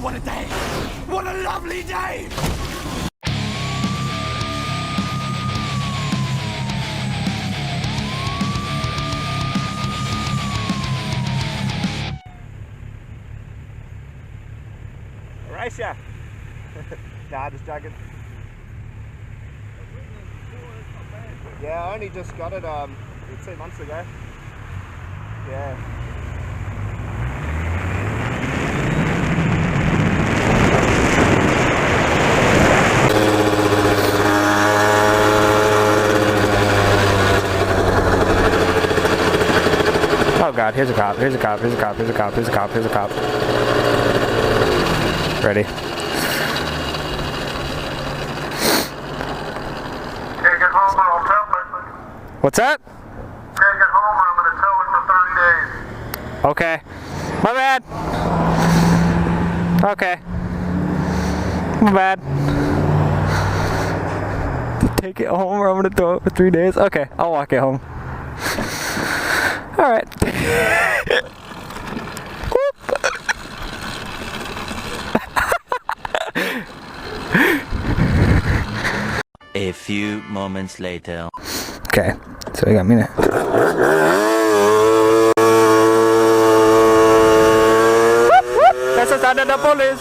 what a day! What a lovely day! Racer. Nah, just joking. Yeah, I only just got it 2 months ago. Yeah. Oh God, here's a cop, here's a cop, here's a cop, here's a cop, here's a cop, here's a cop. Ready? Can't get home, but I'll tow it. What's that? Can't get home, or I'm gonna tow it for 30 days. Okay. My bad. Okay. My bad. Take it home or I'm gonna throw it for 3 days. Okay, I'll walk it home. Alright. A few moments later. Okay, so we got me now. Necesitan ada polis.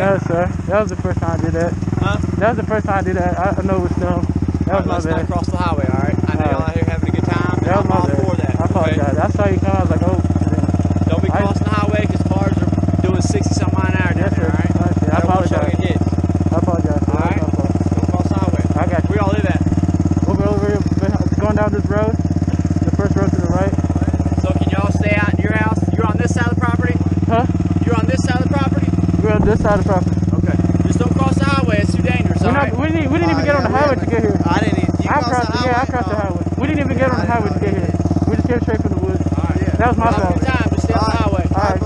No, sir. That was the first time I did that. Huh? That was the first time I did that. I know it's dumb. That was my let's bad. not cross the highway, alright? I know y'all out here having a good time. That was I'm my all bad. for that. I apologize. I saw you come. I was like, oh. Don't be crossing the highway because cars are doing 60-something mile an hour down Yes, there, sir. alright? I apologize. Get hit. I apologize. Sir. Alright? That's my fault. Don't cross the highway. I got you. Where y'all live at? Over here, going down this road. The first road to the right. So can y'all stay out in your house? You're on this side of the property? Huh? You're on this side of the property? We're on this side of the property. Okay. Just don't cross the highway. It's too dangerous, alright? We didn't even get on the highway to get here. I didn't even. I crossed the highway. We didn't even get on the highway to get here. We just came straight from the woods. Alright. That was my Have a fault. good time. Just stay on the highway. Alright.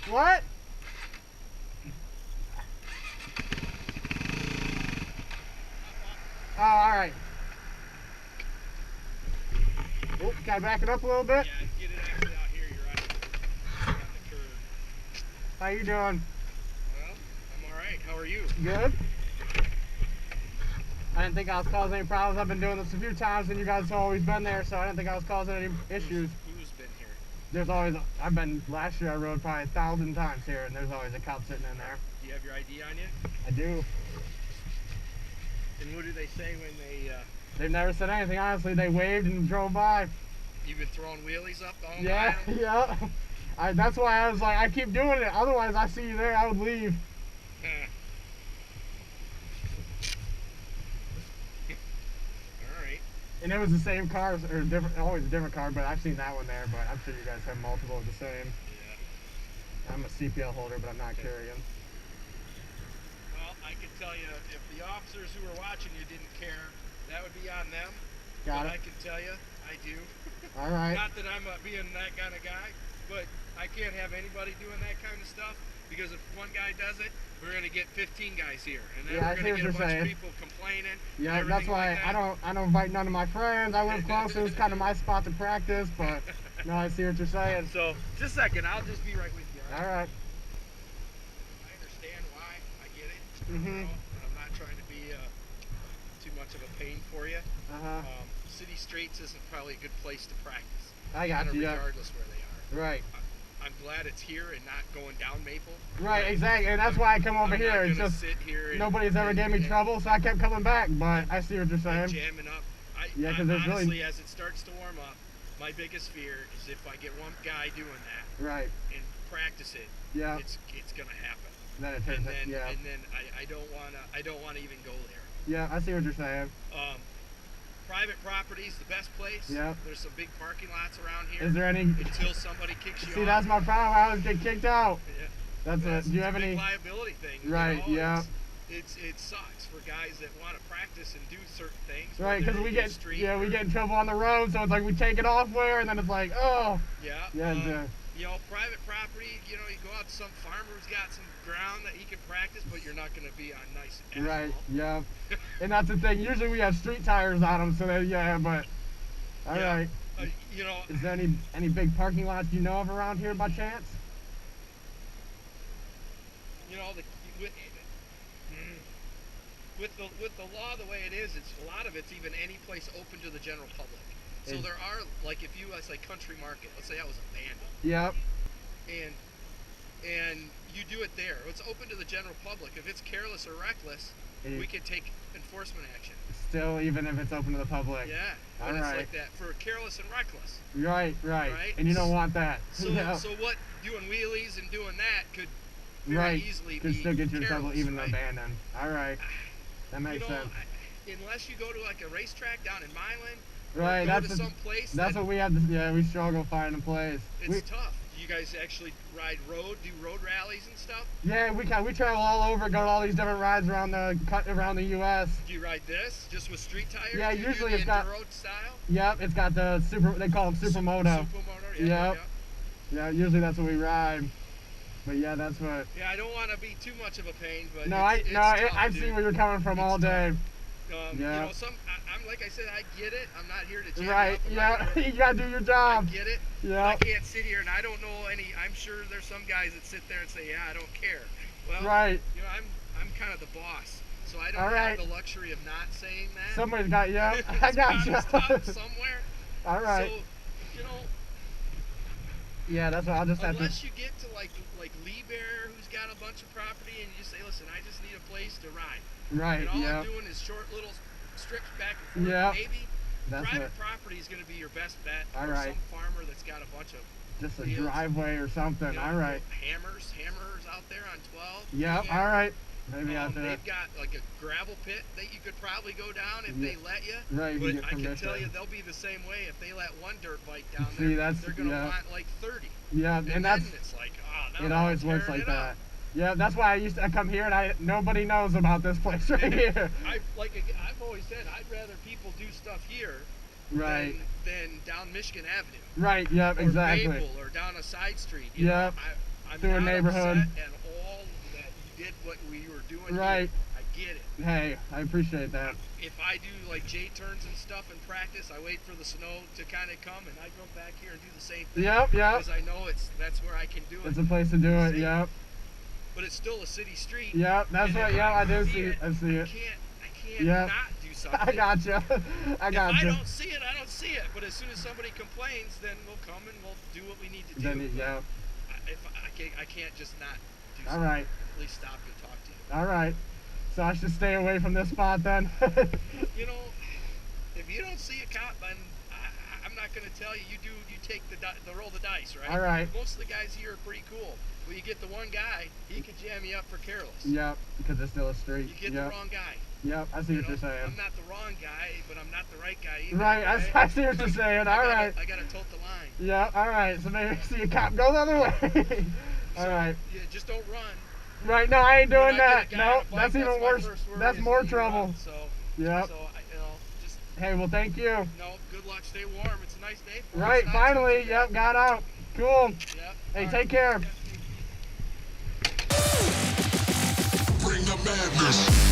What? Oh, all right. Oh, gotta back it up a little bit. Yeah, get it actually out here. You're on the curve. How you doing? Well, I'm all right. How are you? Good. I didn't think I was causing any problems. I've been doing this a few times and you guys have always been there, so I didn't think I was causing any issues. Who's been here? There's always, last year I rode probably 1,000 times here and there's always a cop sitting in there. Do you have your ID on you? I do. And what do they say when They've never said anything, honestly. They waved and drove by. you've been throwing wheelies up the whole Yeah, mile? yeah. That's why I was like, I keep doing it. Otherwise, I see you there, I would leave. Alright. And it was the same cars, or different, always a different car, but I've seen that one there, but I'm sure you guys have multiple of the same. Yeah. I'm a CPL holder, but I'm not carrying. Well, I can tell you, if the officers who were watching you didn't care, that would be on them. Got but it. I can tell you, I do. All right. Not that I'm being that kind of guy, but I can't have anybody doing that kind of stuff, because if one guy does it, we're going to get 15 guys here, and then Yeah, I we're see going to what get a you're bunch saying. of people complaining. Yeah, and that's everything why like that. I don't invite none of my friends. I live close, so it's kind of my spot to practice, but no, I see what you're saying. So, just a second, I'll just be right with you. All right. I understand why. I get it. Mhm. You know, and I'm not trying to be too much of a pain for you. Uh-huh. City streets isn't probably a good place to practice. I got you, yeah. Regardless where they are. Right. I'm glad it's here and not going down Maple. Right, exactly. And that's why I come over I'm here. not It's gonna just sit here and, nobody's ever gave me trouble, so I kept coming back. But I see what you're and saying. jamming up. Yeah, 'cause there's honestly, really- as it starts to warm up, my biggest fear is if I get one guy doing that Right. and practice it, Yeah. it's gonna happen. Then it And turns then yeah. I don't wanna even go there. Yeah, I see what you're saying. Private property's the best place. Yeah. There's some big parking lots around here. Is there any? Until somebody kicks you See, off. that's my problem. I always get kicked out. Yeah. That's it. Do you have it's a any? big liability thing? Right, You know? yeah. It sucks for guys that want to practice and do certain things. Right, because whether we they get do street we or- get in trouble on the road, so it's like we take it off where, and then it's like, oh, Yeah. yeah, You know, private property. You know, you go out to some farmer who's got some ground that he can practice, but you're not going to be on nice asphalt. right, yeah. And that's the thing. Usually we have street tires on them, so they, yeah, but all right. Yeah. You know, Is there any big parking lots you know of around here by chance? you know with the law the way it is, it's a lot of it's even any place open to the general public. So Is- there are, like, if you, let's say Country Market, let's say that was abandoned, Yep. and you do it there, it's open to the general public. If it's careless or reckless, It- we can take enforcement action. Still, even if it's open to the public. Yeah, but All it's right. like that for careless and reckless. Right. Right? And you don't want that. So, yeah. so what doing wheelies and doing that could very Right. easily Could be still get you in trouble, careless, even right? abandoned. All right. That makes You know, sense. unless you go to like a racetrack down in Milan, Right. or go That's to the- some place That's that what we have to. Yeah, we struggle finding a place. it's tough. You guys actually do road rallies and stuff? Yeah, we travel all over, go to all these different rides around the U.S. Do you ride this just with street tires? Yeah, Do you usually do the it's got- enduro style. Yep, it's got the they call them Supermoto. Supermoto. Yep. Yeah. Yeah, usually that's what we ride. But yeah, that's what. Yeah, I don't want to be too much of a pain, but No, it's tough, I see dude. where you're coming from It's all day. You Yeah. know, I'm like I said, I get it. I'm not here to jam Right? you up. I'm Yeah, not here you gotta do your job. I get it. But Yeah. I can't sit here and I don't know any. I'm sure there's some guys that sit there and say, "Yeah, I don't care." Well, Right. you know, I'm kind of the boss, so I don't All right. have the luxury of not saying that. Somebody's got yeah. It's I got gotta you. stop somewhere. All right. So, you know, Yeah, that's what I'll just have to. unless you get to like Lee Bear, who's got a bunch of property, and you just say, "Listen, I just need a place to ride." Right. And all Yeah. I'm doing is short little strips back and forth. Yeah. Maybe That's private what. property is going to be your best bet. All or right. some farmer that's got a bunch of Just a Wheels. driveway or something. you know, All right. hammers out there on 12. Yep. Yeah. All right. Maybe out there. They've got like a gravel pit that you could probably go down if Yeah. they let you. Right. You But get I can permission. tell you they'll be the same way if they let one dirt bike down See, there. that's- They're going to yeah. want like 30. Yeah, And and then that's it's like, oh, no, it. Always I'm works tearing like it that. up. Yeah, that's why I come here and nobody knows about this place right here. I've always said I'd rather people do stuff here Right. than down Michigan Avenue. Right. Yep. Or Exactly. Maple or down a side street. You Yep. know, I'm Through a not neighborhood. upset at all that you did what we were doing Right. here. I get it. Hey, I appreciate that. If I do like J turns and stuff in practice, I wait for the snow to kind of come, and I go back here and do the same thing. Yep. Because I know that's where I can do it. It's a place to do it. Yep. But it's still a city street. Yep. That's and what. if Yeah, I do see see it. I see it. I can't Yep. not do something. I gotcha. I If gotcha. I don't see it, I don't see it. But as soon as somebody complains, then we'll come and we'll do what we need to do. Then, yeah. I can't just not do All something. right. At least stop and talk to you. All right. So I should stay away from this spot then. You know, if you don't see a cop, then I'm not going to tell you. You take the roll the dice, right? All right. Most of the guys here are pretty cool. Well, you get the one guy, he could jam you up for careless. Yep. Because it's still a street. You get Yep. the wrong guy. Yep. I see You what you're know, saying. I'm not the wrong guy, but I'm not the right guy either. Right. I see what you're saying. All right. I got to tote the line. Yeah. All right. So maybe see a cop go the other way. All right. Yeah, just don't run. Right. No, I ain't When doing I that. get a guy on No, a bike, that's even my worse. first worry That's is more that you trouble. run. So, Yep. So just Hey, well, thank you. no. Good luck. Stay warm. It's a nice day. For Right. us. Not Finally. too Yep. bad. Got out. Cool. Yep. Hey, All take right. care. Bring the madness.